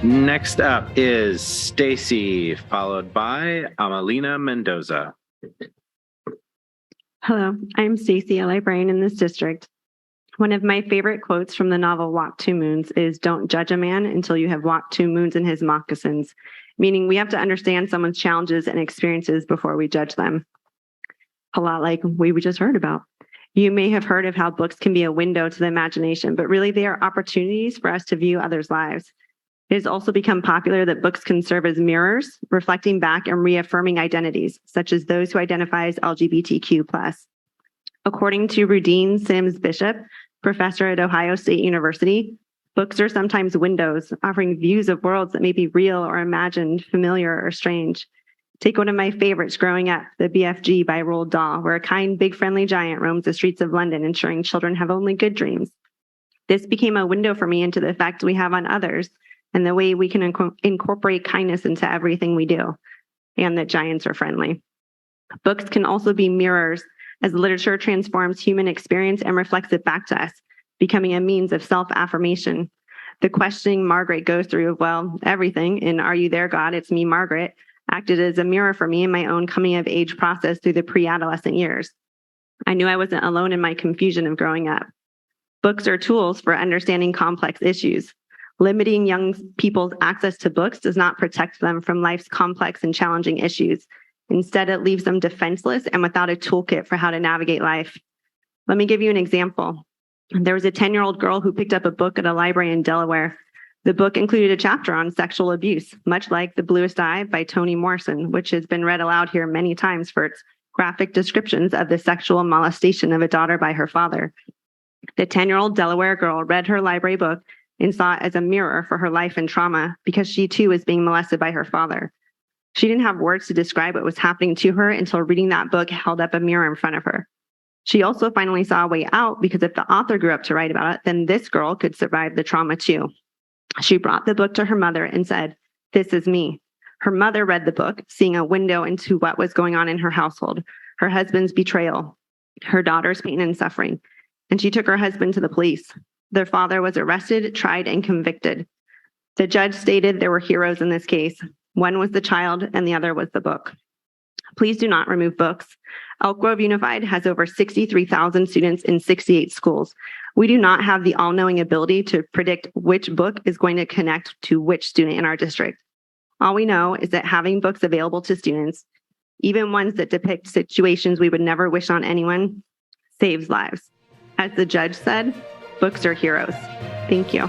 Next up is Stacy, followed by Amelina Mendoza. Hello, I'm Stacy, a librarian in this district. One of my favorite quotes from the novel Walk Two Moons is, "Don't judge a man until you have walked 2 moons in his moccasins," meaning we have to understand someone's challenges and experiences before we judge them. A lot like we just heard about. You may have heard of how books can be a window to the imagination, but really they are opportunities for us to view others' lives. It has also become popular that books can serve as mirrors, reflecting back and reaffirming identities, such as those who identify as LGBTQ+. According to Rudine Sims Bishop, professor at Ohio State University, books are sometimes windows, offering views of worlds that may be real or imagined, familiar or strange. Take one of my favorites growing up, The BFG by Roald Dahl, where a kind, big, friendly giant roams the streets of London, ensuring children have only good dreams. This became a window for me into the effect we have on others and the way we can incorporate kindness into everything we do, and that giants are friendly. Books can also be mirrors, as literature transforms human experience and reflects it back to us, becoming a means of self-affirmation. The questioning Margaret goes through of, well, everything in Are You There, God? It's Me, Margaret, acted as a mirror for me in my own coming of age process through the pre-adolescent years. I knew I wasn't alone in my confusion of growing up. Books are tools for understanding complex issues. Limiting young people's access to books does not protect them from life's complex and challenging issues. Instead, it leaves them defenseless and without a toolkit for how to navigate life. Let me give you an example. There was a 10-year-old girl who picked up a book at a library in Delaware. The book included a chapter on sexual abuse, much like The Bluest Eye by Toni Morrison, which has been read aloud here many times for its graphic descriptions of the sexual molestation of a daughter by her father. The 10-year-old Delaware girl read her library book and saw it as a mirror for her life and trauma because she too was being molested by her father. She didn't have words to describe what was happening to her until reading that book held up a mirror in front of her. She also finally saw a way out because if the author grew up to write about it, then this girl could survive the trauma too. She brought the book to her mother and said, "This is me." Her mother read the book, seeing a window into what was going on in her household, her husband's betrayal, her daughter's pain and suffering. And she took her husband to the police. Their father was arrested, tried, and convicted. The judge stated there were heroes in this case. One was the child and the other was the book. Please do not remove books. Elk Grove Unified has over 63,000 students in 68 schools. We do not have the all-knowing ability to predict which book is going to connect to which student in our district. All we know is that having books available to students, even ones that depict situations we would never wish on anyone, saves lives. As the judge said, books are heroes. Thank you.